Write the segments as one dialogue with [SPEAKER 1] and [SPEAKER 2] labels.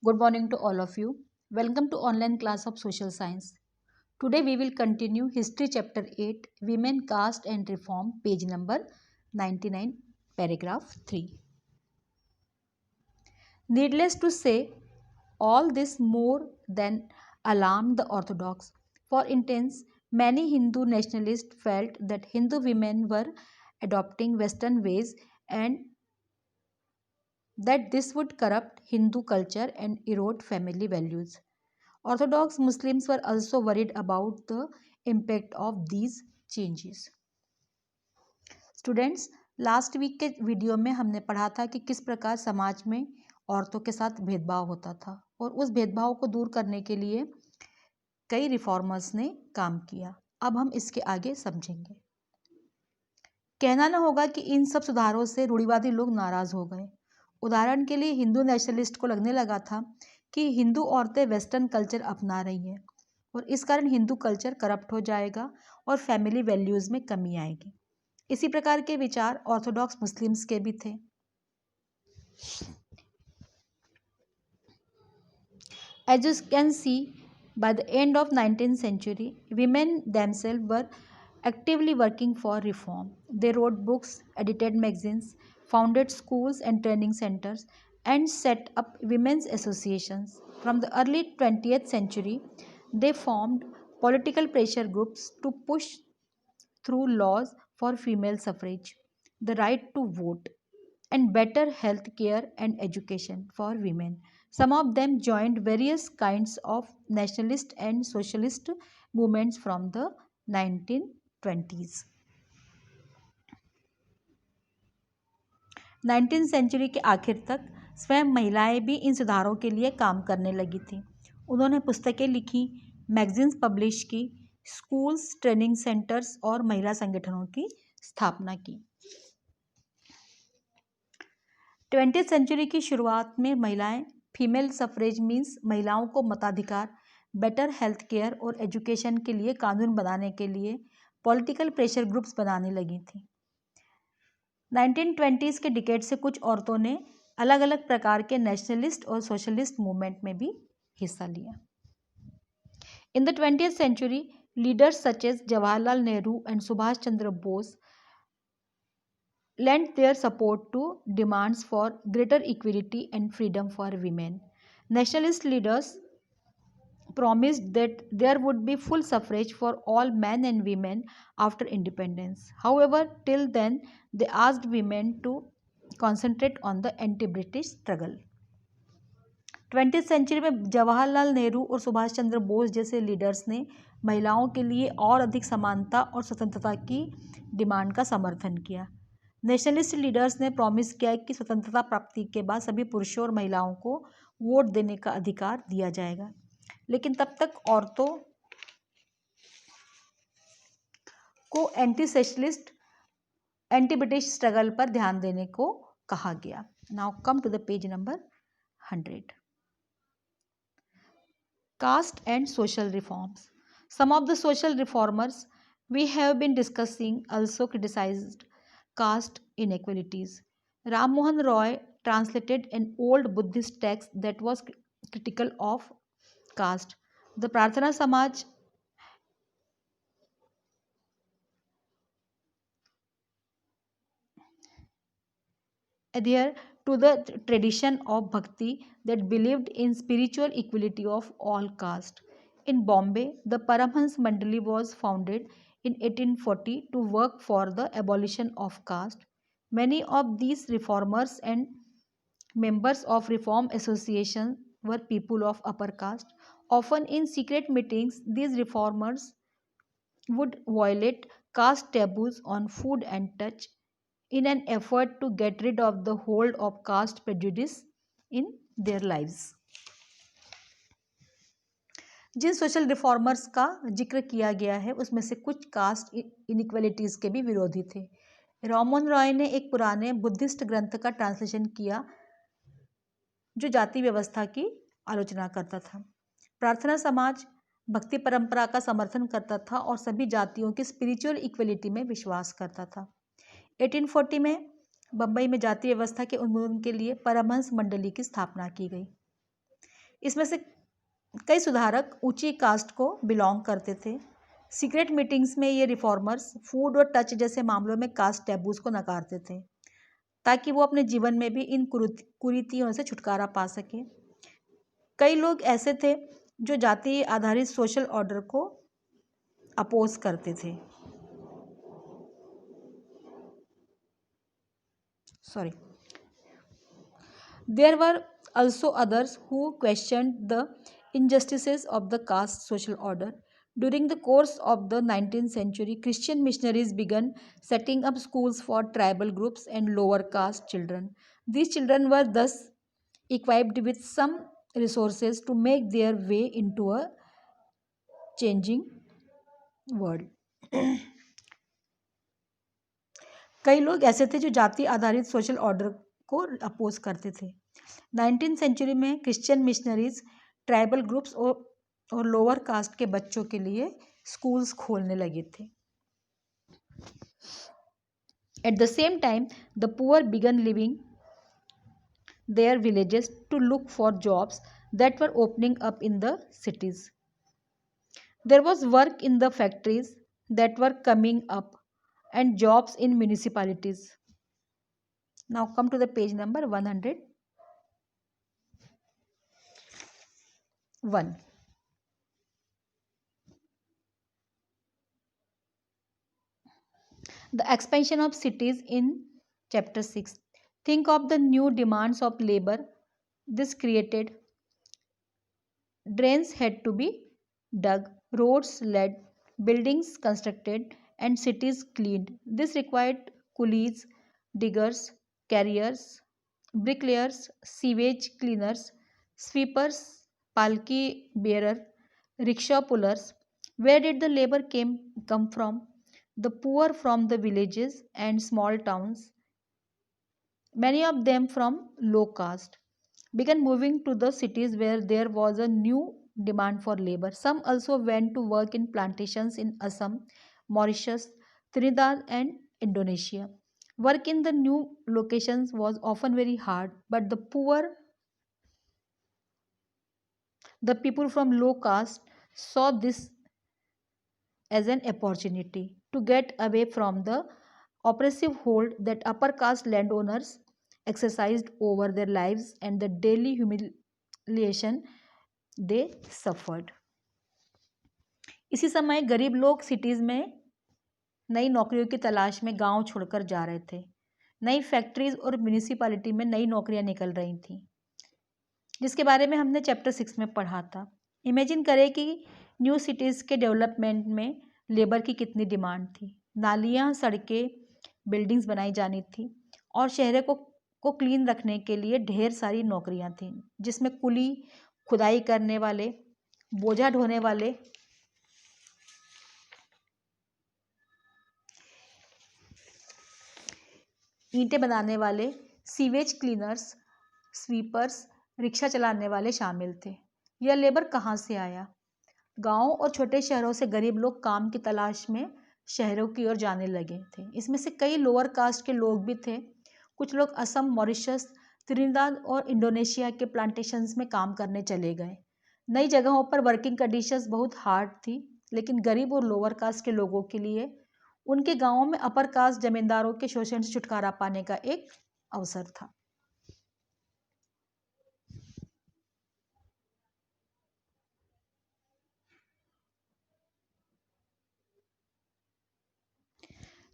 [SPEAKER 1] Good morning to all of you. Welcome to online class of social science. Today we will continue history chapter 8 women caste and reform page number 99 paragraph 3. Needless to say, all this more than alarmed the orthodox. For instance, many Hindu nationalists felt that Hindu women were adopting western ways and that this would corrupt Hindu culture and erode family values. Orthodox Muslims were also worried about the impact of these changes. Students, last week के video में हमने पढ़ा था कि किस प्रकार समाज में औरतों के साथ भेदभाव होता था और उस भेदभाव को दूर करने के लिए कई रिफॉर्मर्स ने काम किया। अब हम इसके आगे समझेंगे। कहना न होगा कि इन सब सुधारों से रूढ़िवादी लोग नाराज हो गए। उदाहरण के लिए हिंदू नेशनलिस्ट को लगने लगा था कि हिंदू औरतें वेस्टर्न कल्चर अपना रही हैं और इस कारण हिंदू कल्चर करप्ट हो जाएगा और फैमिली वैल्यूज़ में कमी आएगी। इसी प्रकार के विचार ऑर्थोडॉक्स मुस्लिम्स के भी थे। As you can see, by the end of 19th century, women themselves were actively working for reform. They wrote books, edited magazines, founded schools and training centers, and set up women's associations. From the early 20th century, they formed political pressure groups to push through laws for female suffrage, the right to vote, and better health care and education for women. Some of them joined various kinds of nationalist and socialist movements from the 1920s. 19th century के आखिर तक स्वयं महिलाएं भी इन सुधारों के लिए काम करने लगी थी। उन्होंने पुस्तकें लिखी, मैगजीन्स पब्लिश की, स्कूल्स, ट्रेनिंग सेंटर्स और महिला संगठनों की स्थापना की। 20th सेंचुरी की शुरुआत में महिलाएं फीमेल सफरेज मीन्स महिलाओं को मताधिकार, बेटर हेल्थ केयर और एजुकेशन के लिए कानून बनाने के लिए पॉलिटिकल प्रेशर ग्रुप्स बनाने लगी थी। 1920s के डिकेड से कुछ औरतों ने अलग अलग प्रकार के नेशनलिस्ट और सोशलिस्ट मूवमेंट में भी हिस्सा लिया। In the 20th century, leaders such as Jawaharlal Nehru and Subhash Chandra Bose lent their support to demands for greater equality and freedom for women. Nationalist leaders promised that there would be full suffrage for all men and women after independence. However, till then, they asked women to concentrate on the anti-British struggle. 20th century में जवाहरलाल नेहरू और सुभाष चंद्र बोस जैसे leaders ने महिलाओं के लिए और अधिक समानता और स्वतंत्रता की डिमांड का समर्थन किया। नेशनलिस्ट लीडर्स ने प्रॉमिस किया कि स्वतंत्रता प्राप्ति के बाद सभी पुरुषों और महिलाओं को वोट देने का अधिकार दिया जाएगा, लेकिन तब तक औरतों को anti socialist, anti British struggle पर ध्यान देने को कहा गया। Now come to the page number 100. Caste and social reforms. Some of the social reformers we have been discussing also criticized caste inequalities. Ram Mohan Roy translated an old Buddhist text that was critical of caste. The Prarthana Samaj adhere to the tradition of bhakti that believed in spiritual equality of all caste. In Bombay, the Paramhans Mandali was founded in 1840 to work for the abolition of caste. Many of these reformers and members of reform associations were people of upper caste. Often in secret meetings, these reformers would violate caste taboos on food and touch in an effort to get rid of the hold of caste prejudice in their lives. जिन social reformers का जिक्र किया गया है उसमें से कुछ cast inequalities के भी विरोधी थे। राममोहन रॉय ने एक पुराने बुद्धिस्ट ग्रंथ का ट्रांसलेशन किया जो जाति व्यवस्था की आलोचना करता था। प्रार्थना समाज भक्ति परंपरा का समर्थन करता था और सभी जातियों की स्पिरिचुअल इक्वलिटी में विश्वास करता था। 1840 में बम्बई में जाति व्यवस्था के उन्मूलन के लिए परमहंस मंडली की स्थापना की गई। इसमें से कई सुधारक ऊंची कास्ट को बिलोंग करते थे। सीक्रेट मीटिंग्स में ये रिफॉर्मर्स फूड और टच जैसे मामलों में कास्ट टैबूज को नकारते थे, ताकि वो अपने जीवन में भी इन कुरीतियों से छुटकारा पा सके। कई लोग ऐसे थे जो जाति आधारित सोशल ऑर्डर को अपोज करते थे। Sorry. There were also others who questioned the injustices of the caste social order. During the course of the 19th century, Christian missionaries began setting up schools for tribal groups and lower caste children. These children were thus equipped with some resources to make their way into a changing world. कई लोग ऐसे थे जो जाति आधारित social order को oppose करते थे। 19th सेंचुरी में क्रिश्चियन मिशनरीज ट्राइबल ग्रुप्स और लोअर कास्ट के बच्चों के लिए स्कूल्स खोलने लगे थे। At the same time the poor began leaving their villages to look for jobs that were opening up in the cities. There was work in the factories that were coming up and jobs in municipalities. Now come to the page number 101. The expansion of cities in chapter 6. Think of the new demands of labor. This created drains had to be dug, roads laid, buildings constructed, and cities cleaned. This required coolies, diggers, carriers, bricklayers, sewage cleaners, sweepers, palki bearer, rickshaw pullers. Where did the labor come from? The poor from the villages and small towns, many of them from low caste, began moving to the cities where there was a new demand for labor. Some also went to work in plantations in Assam, Mauritius, Trinidad, and Indonesia. Work in the new locations was often very hard, but the people from low caste, saw this as an opportunity to get away from the oppressive hold that upper caste landowners exercised over their lives and the daily humiliation they suffered. इसी समय गरीब लोग cities में नई नौकरियों की तलाश में गांव छोड़कर जा रहे थे। नई फैक्ट्रीज और म्यूनिसिपैलिटी में नई नौकरियां निकल रही थीं, जिसके बारे में हमने चैप्टर 6 में पढ़ा था। इमेजिन करें कि न्यू सिटीज़ के डेवलपमेंट में लेबर की कितनी डिमांड थी। नालियाँ, सड़कें, बिल्डिंग्स बनाई जानी थी और शहर को क्लीन रखने के लिए ढेर सारी नौकरियां थीं, जिसमें कुली, खुदाई करने वाले, बोझा ढोने वाले, ईंटें बनाने वाले, सीवेज क्लीनर्स, स्वीपर्स, रिक्शा चलाने वाले शामिल थे। यह लेबर कहाँ से आया? गांवों और छोटे शहरों से गरीब लोग काम की तलाश में शहरों की ओर जाने लगे थे। इसमें से कई लोअर कास्ट के लोग भी थे। कुछ लोग असम, मॉरिशस, त्रिनिदाद और इंडोनेशिया के प्लांटेशंस में काम करने चले गए। नई जगहों पर वर्किंग कंडीशंस बहुत हार्ड थी, लेकिन गरीब और लोअर कास्ट के लोगों के लिए उनके गांवों में अपर कास्ट जमींदारों के शोषण से छुटकारा पाने का एक अवसर था।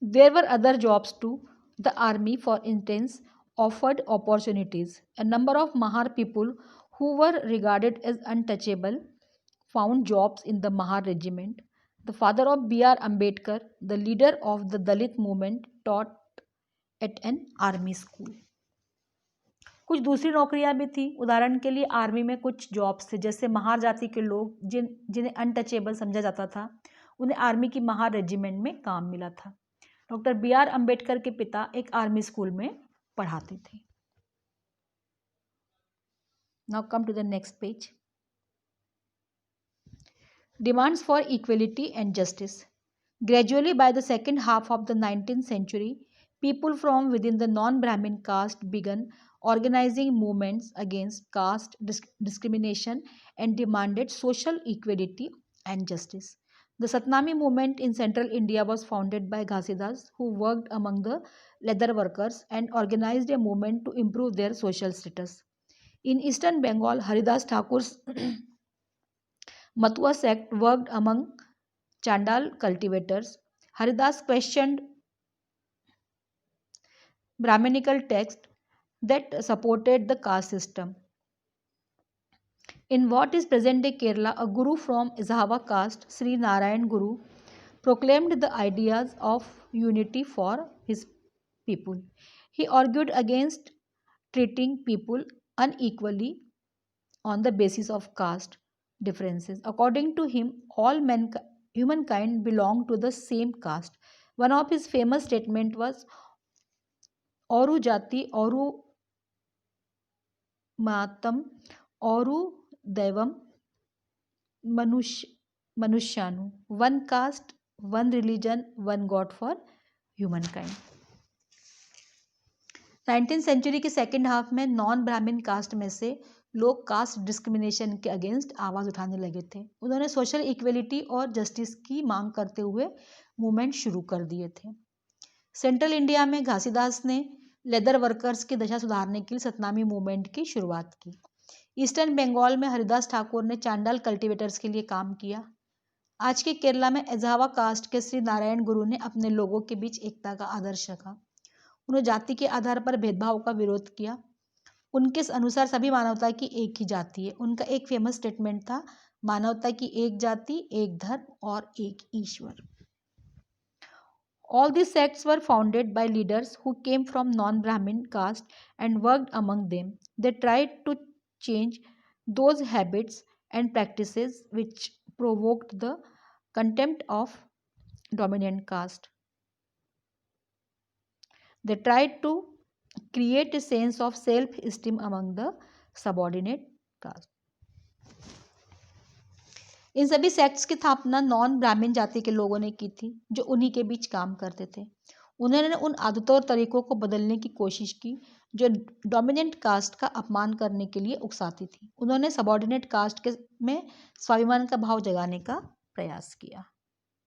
[SPEAKER 1] There were other jobs too. The army, for instance, offered opportunities. A number of Mahar people who were regarded as untouchable found jobs in the Mahar regiment. The father of B.R. Ambedkar, the leader of the Dalit movement, taught at an army school. कुछ दूसरी नौकरियां भी थी। उदाहरण के लिए army में कुछ जॉब्स थे, जैसे महार जाति के लोग जिन्हें अनटचेबल समझा जाता था, उन्हें आर्मी की महार रेजिमेंट में काम मिला था। Doctor B.R. अम्बेडकर के पिता एक आर्मी स्कूल में पढ़ाते थे। Now come to the next page. Demands for equality and justice. Gradually, by the second half of the 19th century, people from within the non-Brahmin caste began organizing movements against caste discrimination and demanded social equality and justice. The Satnami movement in central India was founded by Ghasidas, who worked among the leather workers and organized a movement to improve their social status. In eastern Bengal, Haridas Thakur's Matua sect worked among Chandal cultivators. Haridas questioned Brahminical texts that supported the caste system. In what is present day Kerala, a guru from Izhava caste, Sri Narayan Guru, proclaimed the ideas of unity for his people. He argued against treating people unequally on the basis of caste differences. According to him, humankind belonged to the same caste. One of his famous statements was Oru Jati, Oru Matam, Oru Devam, Manush, Manushanu. One caste, one religion, one God for humankind. 19th century के second half में non Brahmin caste में से लोग caste discrimination के against आवाज़ उठाने लगे थे. उन्होंने सोशल इक्वलिटी और जस्टिस की मांग करते हुए मूवमेंट शुरू कर दिए थे. सेंट्रल इंडिया में घासीदास ने लेदर वर्कर्स की दशा सुधारने के लिए सतनामी मूवमेंट की शुरुआत की. ईस्टर्न बंगाल में हरिदास ठाकुर ने चांडाल कल्टिवेटर्स के लिए काम किया. आज के केरला में एजावा कास्ट के श्री नारायण गुरु ने अपने लोगों के बीच एकता का आदर्श रखा. उन्होंने जाति के आधार पर भेदभाव का विरोध किया. उनके अनुसार सभी मानवता की एक ही जाति है. उनका एक फेमस स्टेटमेंट था, मानवता की एक जाति, एक धर्म और एक ईश्वर. All these sects were founded by leaders who came from non-Brahmin caste and worked among them. They tried to change those habits and practices which provoked the contempt of dominant caste. They tried to create a sense of self-esteem among the subordinate caste. इन सभी sects की स्थापना non ब्राह्मण जाति के लोगों ने की थी जो उन्हीं के बीच काम करते थे. उन्होंने उन आदतों और तरीकों को बदलने की कोशिश की जो डोमिनेंट कास्ट का अपमान करने के लिए उकसाती थी. उन्होंने सबॉर्डिनेट कास्ट के में स्वाभिमान का भाव जगाने का प्रयास किया.